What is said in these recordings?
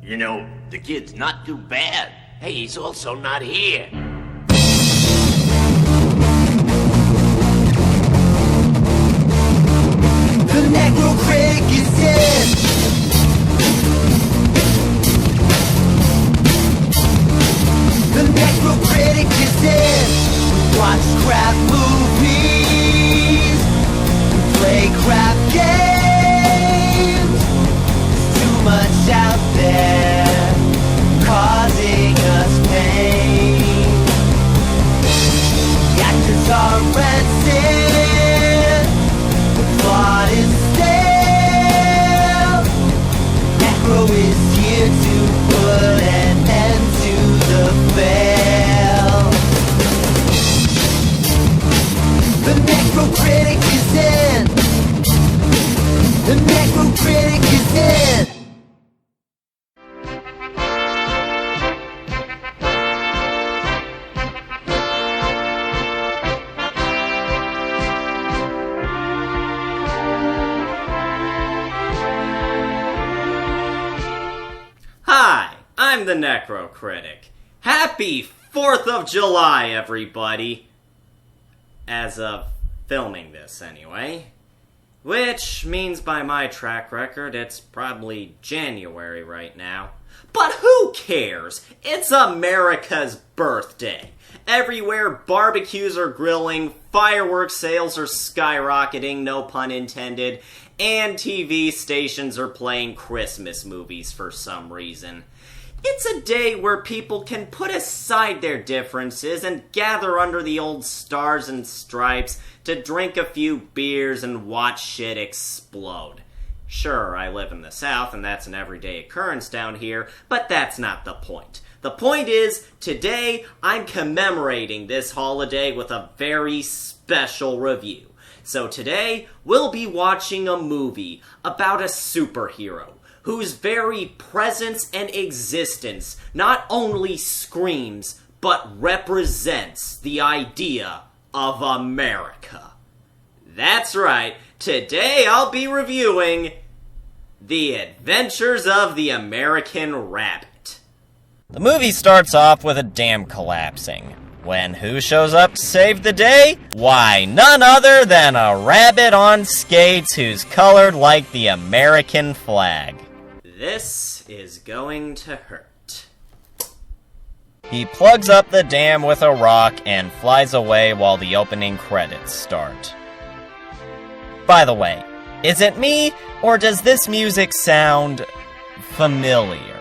You know, the kid's not too bad. Hey, he's also not here. The Necro Critic is in. The Necro Critic is in. Watch crap movies, play crap games. Too much out there, causing us pain. The actors are rancid, the plot is stale. Necro is here to put an end to the fail. The Necro Critic is in. The Necro Critic is in. Hi, I'm the Necro Critic. Happy 4th of July, everybody. As of filming this, anyway. Which means by my track record, it's probably January right now. But who cares? It's America's birthday. Everywhere, barbecues are grilling, fireworks sales are skyrocketing, no pun intended, and TV stations are playing Christmas movies for some reason. It's a day where people can put aside their differences and gather under the old stars and stripes to drink a few beers and watch shit explode. Sure, I live in the South and that's an everyday occurrence down here, but that's not the point. The point is, today I'm commemorating this holiday with a very special review. So today, we'll be watching a movie about a superhero whose very presence and existence not only screams, but represents the idea of America. That's right, today I'll be reviewing The Adventures of the American Rabbit. The movie starts off with a dam collapsing. When who shows up to save the day? Why, none other than a rabbit on skates who's colored like the American flag. This is going to hurt. He plugs up the dam with a rock and flies away while the opening credits start. By the way, is it me, or does this music sound familiar?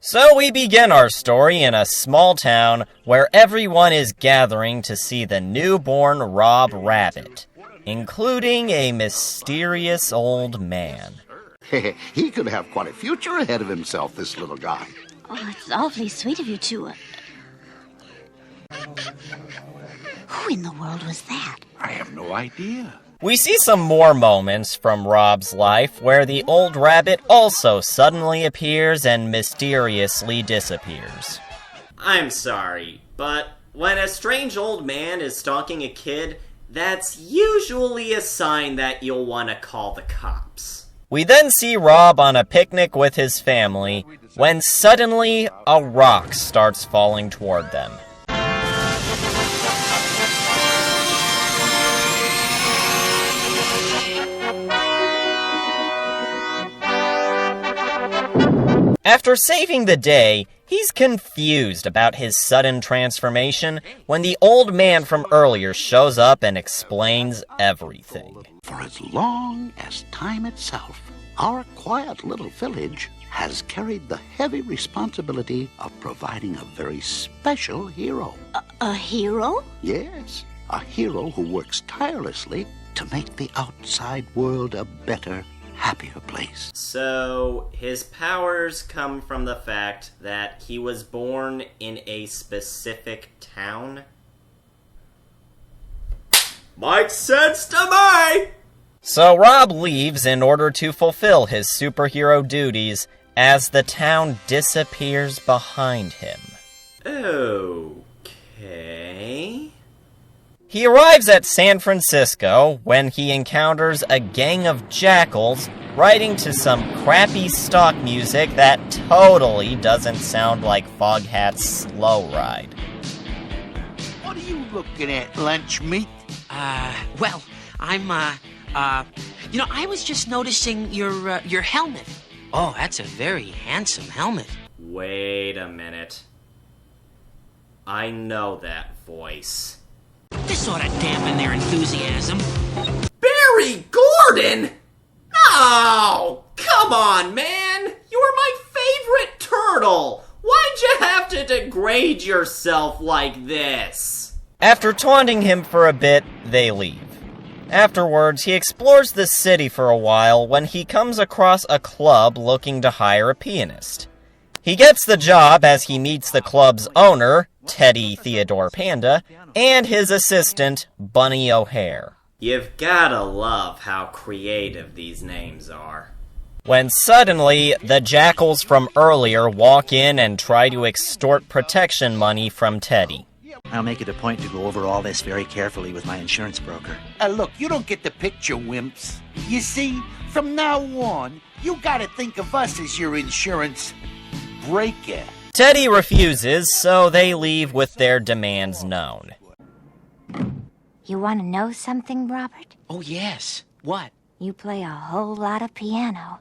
So we begin our story in a small town where everyone is gathering to see the newborn Rob Rabbit, including a mysterious old man. He could have quite a future ahead of himself, this little guy. Oh, it's awfully sweet of you to... Who in the world was that? I have no idea. We see some more moments from Rob's life where the old rabbit also suddenly appears and mysteriously disappears. I'm sorry, but when a strange old man is stalking a kid, that's usually a sign that you'll want to call the cops. We then see Rob on a picnic with his family when suddenly a rock starts falling toward them. After saving the day, he's confused about his sudden transformation when the old man from earlier shows up and explains everything. For as long as time itself, our quiet little village has carried the heavy responsibility of providing a very special hero. A hero? Yes, a hero who works tirelessly to make the outside world a better, happier place. So, his powers come from the fact that he was born in a specific town? Makes sense to me! So Rob leaves in order to fulfill his superhero duties as the town disappears behind him. Okay. He arrives at San Francisco when he encounters a gang of jackals riding to some crappy stock music that totally doesn't sound like Foghat's Slow Ride. What are you looking at, lunch meat? Well, I'm, I was just noticing your helmet. Oh, that's a very handsome helmet. Wait a minute. I know that voice. This ought to dampen their enthusiasm. Barry Gordon? Oh, come on, man! You were my favorite turtle! Why'd you have to degrade yourself like this? After taunting him for a bit, they leave. Afterwards, he explores the city for a while when he comes across a club looking to hire a pianist. He gets the job as he meets the club's owner, Teddy Theodore Panda, and his assistant, Bunny O'Hare. You've gotta love how creative these names are. When suddenly, the jackals from earlier walk in and try to extort protection money from Teddy. I'll make it a point to go over all this very carefully with my insurance broker. Look, you don't get the picture, wimps. You see, from now on, you gotta think of us as your insurance breaker. Teddy refuses, so they leave with their demands known. You want to know something, Robert? Oh, yes. What? You play a whole lot of piano.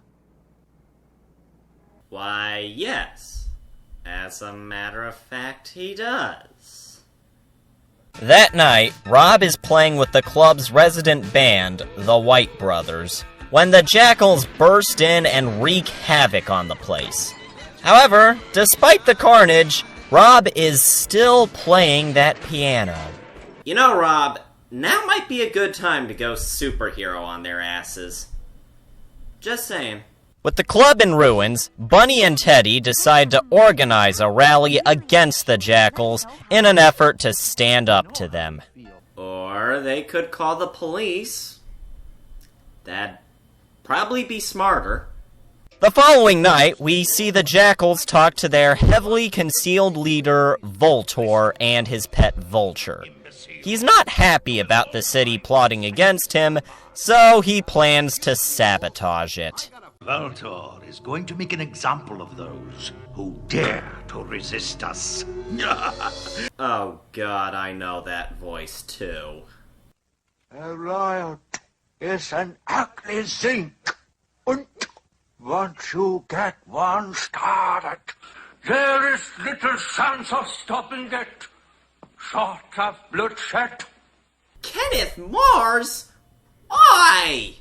Why, yes. As a matter of fact, he does. That night, Rob is playing with the club's resident band, the White Brothers, when the jackals burst in and wreak havoc on the place. However, despite the carnage, Rob is still playing that piano. You know, Rob, now might be a good time to go superhero on their asses. Just saying. With the club in ruins, Bunny and Teddy decide to organize a rally against the jackals in an effort to stand up to them. Or they could call the police. That'd probably be smarter. The following night, we see the jackals talk to their heavily concealed leader, Voltor, and his pet vulture. He's not happy about the city plotting against him, so he plans to sabotage it. Voltor is going to make an example of those who dare to resist us. Oh god, I know that voice too. A riot is an ugly thing. And once you get one started, there is little chance of stopping it. Short of bloodshed. Kenneth Mars? Why?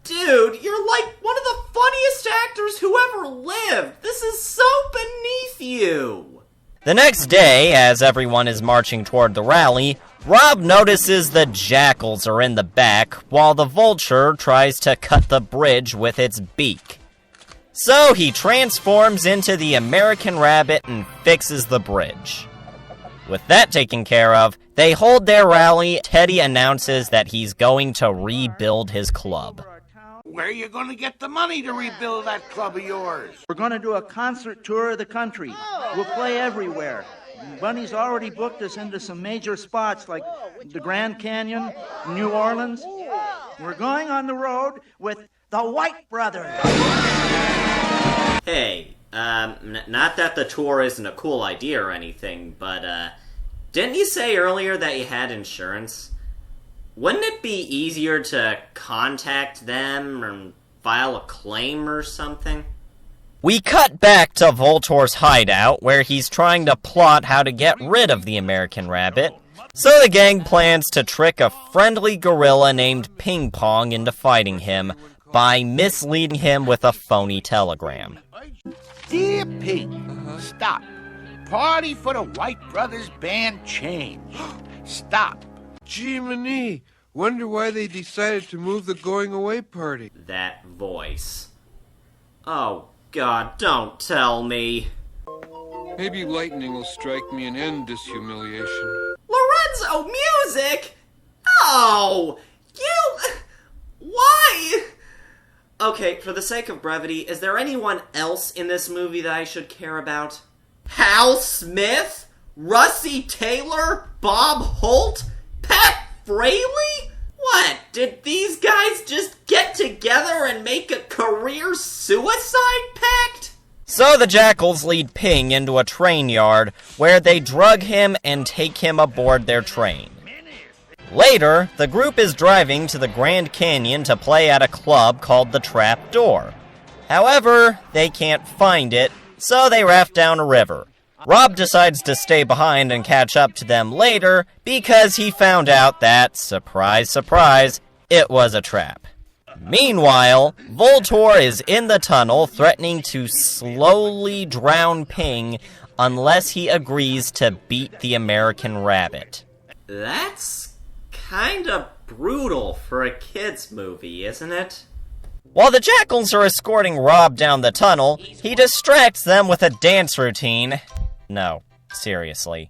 Dude, you're like one of the funniest actors who ever lived. This is so beneath you. The next day, as everyone is marching toward the rally, Rob notices the jackals are in the back while the vulture tries to cut the bridge with its beak. So he transforms into the American rabbit and fixes the bridge. With that taken care of, they hold their rally. Teddy announces that he's going to rebuild his club. Where are you going to get the money to rebuild that club of yours? We're going to do a concert tour of the country. We'll play everywhere. Bunny's already booked us into some major spots like the Grand Canyon, New Orleans. We're going on the road with the White Brothers. Hey, not that the tour isn't a cool idea or anything, but, didn't you say earlier that you had insurance? Wouldn't it be easier to contact them and file a claim or something? We cut back to Voltor's hideout, where he's trying to plot how to get rid of the American rabbit. So the gang plans to trick a friendly gorilla named Ping Pong into fighting him by misleading him with a phony telegram. Dear Pete, stop. Party for the White Brothers band change. Stop. Jiminy, wonder why they decided to move the going away party. That voice. Oh god, don't tell me. Maybe lightning will strike me and end this humiliation. Lorenzo Music? Oh! You... Why? Okay, for the sake of brevity, is there anyone else in this movie that I should care about? Hal Smith? Russie Taylor? Bob Holt? Pat Fraley? What, did these guys just get together and make a career suicide pact? So the Jackals lead Ping into a train yard, where they drug him and take him aboard their train. Later, the group is driving to the Grand Canyon to play at a club called the Trap Door. However, they can't find it, so they raft down a river. Rob decides to stay behind and catch up to them later because he found out that, surprise, surprise, it was a trap. Meanwhile, Voltor is in the tunnel threatening to slowly drown Ping unless he agrees to beat the American Rabbit. That's kinda brutal for a kid's movie, isn't it? While the Jackals are escorting Rob down the tunnel, he distracts them with a dance routine. No, seriously.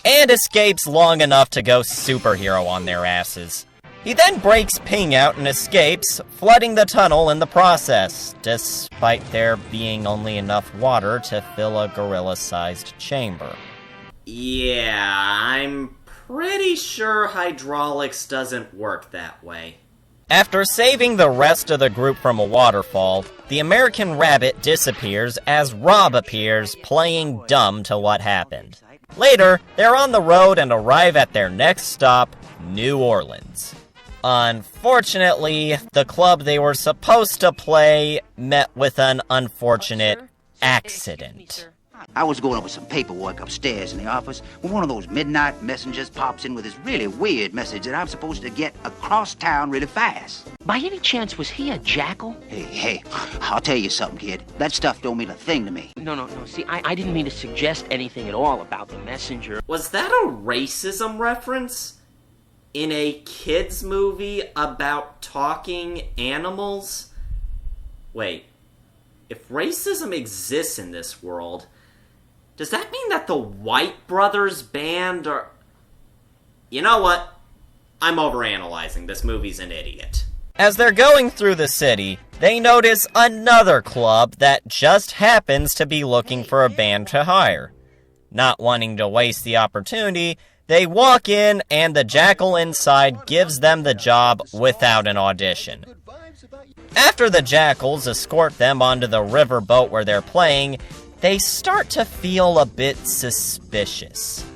And escapes long enough to go superhero on their asses. He then breaks Ping out and escapes, flooding the tunnel in the process, despite there being only enough water to fill a gorilla-sized chamber. Yeah, I'm pretty sure hydraulics doesn't work that way. After saving the rest of the group from a waterfall, the American Rabbit disappears as Rob appears, playing dumb to what happened. Later, they're on the road and arrive at their next stop, New Orleans. Unfortunately, the club they were supposed to play met with an unfortunate accident. I was going over some paperwork upstairs in the office when one of those midnight messengers pops in with this really weird message that I'm supposed to get across town really fast. By any chance, was he a jackal? Hey, I'll tell you something, kid. That stuff don't mean a thing to me. No. See, I didn't mean to suggest anything at all about the messenger. Was that a racism reference? In a kid's movie about talking animals? Wait, if racism exists in this world, does that mean that the White Brothers band are... You know what? I'm overanalyzing. This movie's an idiot. As they're going through the city, they notice another club that just happens to be looking for a band to hire. Not wanting to waste the opportunity, they walk in and the jackal inside gives them the job without an audition. After the jackals escort them onto the riverboat where they're playing, they start to feel a bit suspicious.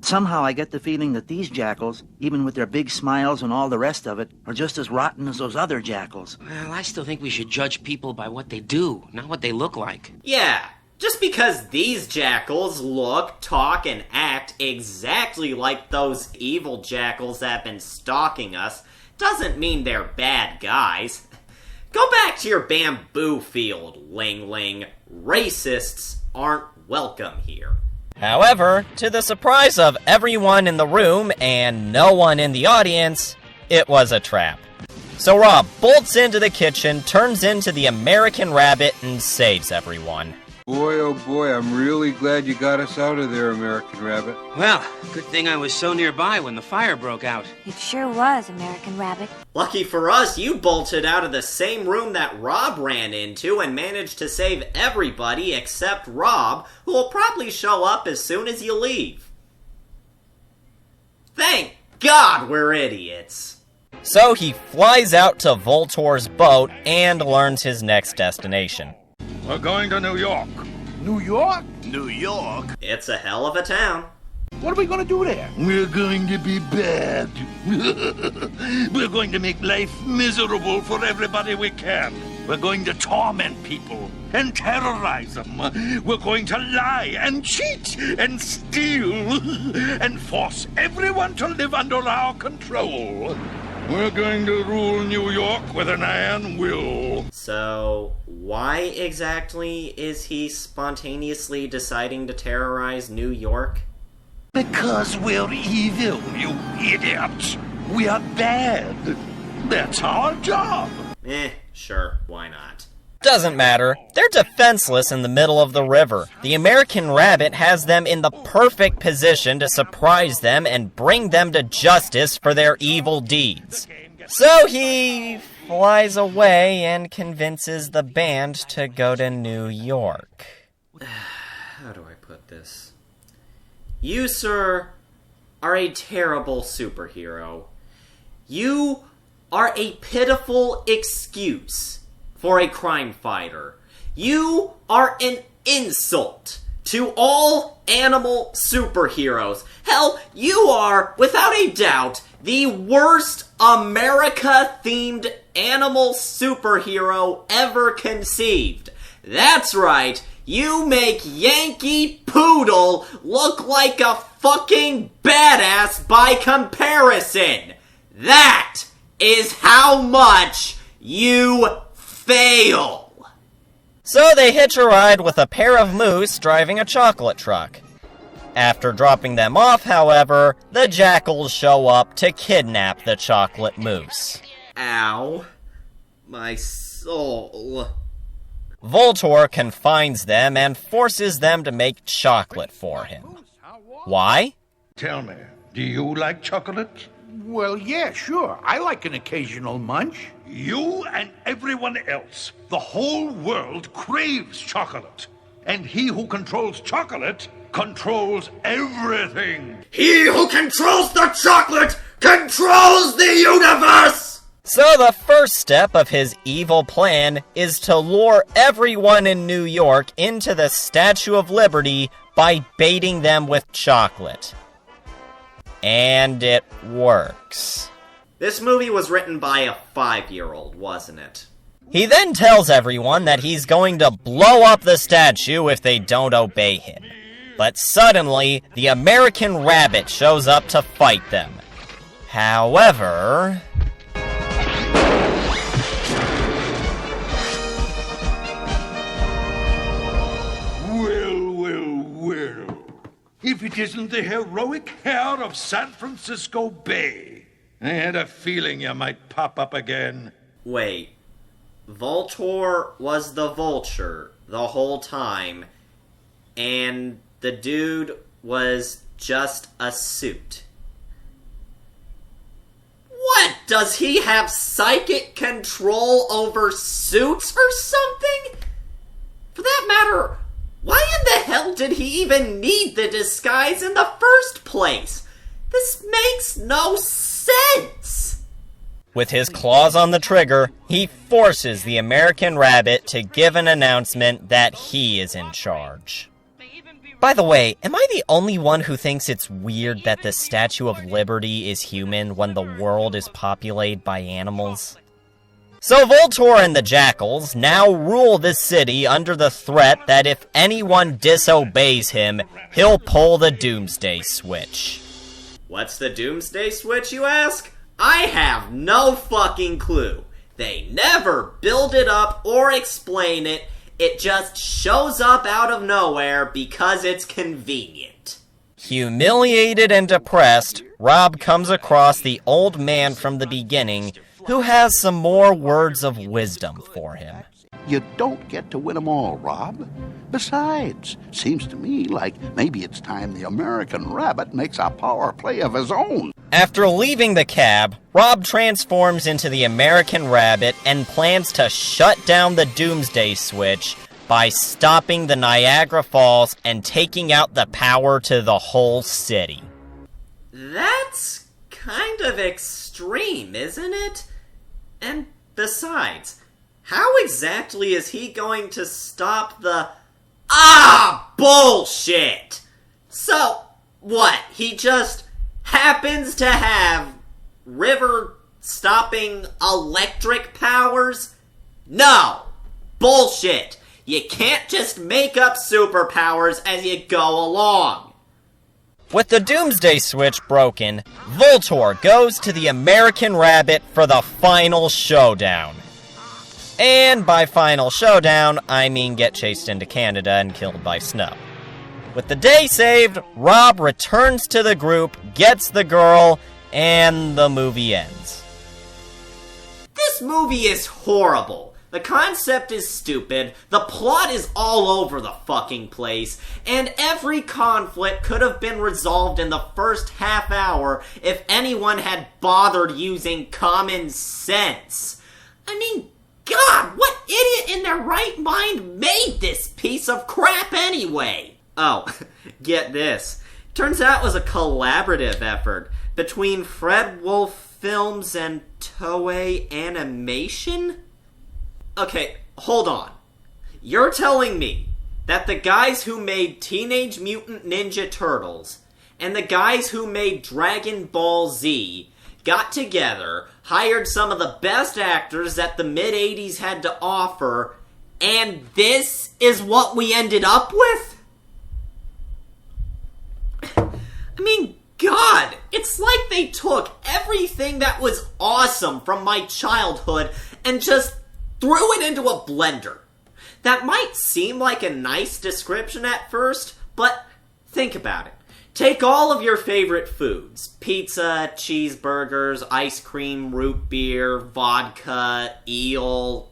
Somehow I get the feeling that these jackals, even with their big smiles and all the rest of it, are just as rotten as those other jackals. Well, I still think we should judge people by what they do, not what they look like. Yeah, just because these jackals look, talk, and act exactly like those evil jackals that have been stalking us doesn't mean they're bad guys. Go back to your bamboo field, Ling Ling. Racists aren't welcome here. However, to the surprise of everyone in the room and no one in the audience, it was a trap. So Rob bolts into the kitchen, turns into the American Rabbit, and saves everyone. Boy, oh boy, I'm really glad you got us out of there, American Rabbit. Well, good thing I was so nearby when the fire broke out. It sure was, American Rabbit. Lucky for us, you bolted out of the same room that Rob ran into and managed to save everybody except Rob, who will probably show up as soon as you leave. Thank God we're idiots. So he flies out to Voltor's boat and learns his next destination. We're going to New York. New York? New York? It's a hell of a town. What are we gonna do there? We're going to be bad. We're going to make life miserable for everybody we can. We're going to torment people and terrorize them. We're going to lie and cheat and steal and force everyone to live under our control. We're going to rule New York with an iron will. So, why exactly is he spontaneously deciding to terrorize New York? Because we're evil, you idiot. We are bad. That's our job. Sure, why not? Doesn't matter. They're defenseless in the middle of the river. The American Rabbit has them in the perfect position to surprise them and bring them to justice for their evil deeds. So he flies away and convinces the band to go to New York. How do I put this? You, sir, are a terrible superhero. You are a pitiful excuse for a crime fighter. You are an insult to all animal superheroes. Hell, you are, without a doubt, the worst America-themed animal superhero ever conceived. That's right, you make Yankee Poodle look like a fucking badass by comparison. That is how much you fail. So they hitch a ride with a pair of moose driving a chocolate truck. After dropping them off, however, the jackals show up to kidnap the chocolate moose. Ow. My soul. Voltor confines them and forces them to make chocolate for him. Why? Tell me, do you like chocolate? Well, yeah, sure. I like an occasional munch. You and everyone else, the whole world craves chocolate. And he who controls chocolate controls everything. He who controls the chocolate controls the universe! So the first step of his evil plan is to lure everyone in New York into the Statue of Liberty by baiting them with chocolate. And it works. This movie was written by a 5-year-old, wasn't it? He then tells everyone that he's going to blow up the statue if they don't obey him. But suddenly, the American Rabbit shows up to fight them. However... Well. If it isn't the heroic hair of San Francisco Bay. I had a feeling you might pop up again. Wait. Voltor was the vulture the whole time, and the dude was just a suit. What? Does he have psychic control over suits or something? For that matter, why in the hell did he even need the disguise in the first place? This makes no sense! With his claws on the trigger, he forces the American Rabbit to give an announcement that he is in charge. By the way, am I the only one who thinks it's weird that the Statue of Liberty is human when the world is populated by animals? So Voltor and the Jackals now rule the city under the threat that if anyone disobeys him, he'll pull the Doomsday Switch. What's the Doomsday Switch, you ask? I have no fucking clue. They never build it up or explain it. It just shows up out of nowhere because it's convenient. Humiliated and depressed, Rob comes across the old man from the beginning who has some more words of wisdom for him. You don't get to win them all, Rob. Besides, seems to me like maybe it's time the American Rabbit makes a power play of his own. After leaving the cab, Rob transforms into the American Rabbit and plans to shut down the Doomsday Switch by stopping the Niagara Falls and taking out the power to the whole city. That's kind of extreme, isn't it? And besides, how exactly is he going to stop the... bullshit! So, what, he just happens to have river-stopping electric powers? No! Bullshit! You can't just make up superpowers as you go along. With the Doomsday Switch broken, Voltor goes to the American Rabbit for the final showdown. And by final showdown, I mean get chased into Canada and killed by snow. With the day saved, Rob returns to the group, gets the girl, and the movie ends. This movie is horrible. The concept is stupid, the plot is all over the fucking place, and every conflict could have been resolved in the first half hour if anyone had bothered using common sense. I mean, God, what idiot in their right mind made this piece of crap anyway? Oh, get this. Turns out it was a collaborative effort between Fred Wolf Films and Toei Animation? Okay, hold on. You're telling me that the guys who made Teenage Mutant Ninja Turtles and the guys who made Dragon Ball Z got together, hired some of the best actors that the mid-80s had to offer, and this is what we ended up with? I mean, God, it's like they took everything that was awesome from my childhood and just threw it into a blender. That might seem like a nice description at first, but think about it. Take all of your favorite foods: pizza, cheeseburgers, ice cream, root beer, vodka, eel.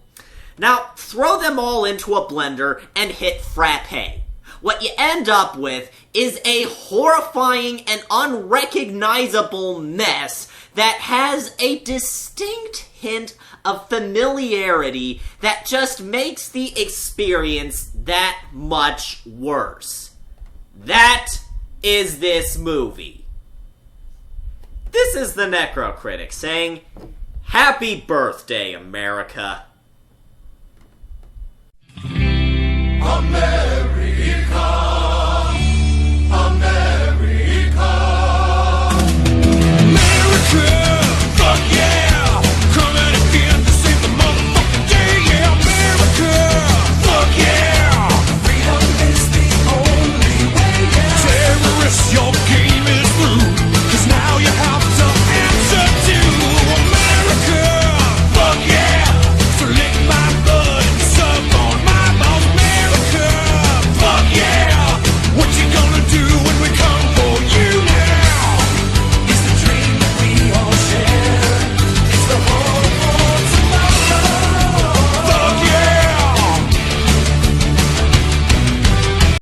Now, throw them all into a blender and hit frappe. What you end up with is a horrifying and unrecognizable mess that has a distinct hint of familiarity that just makes the experience that much worse. That is this movie. This is the Necro Critic saying, Happy birthday, America. America.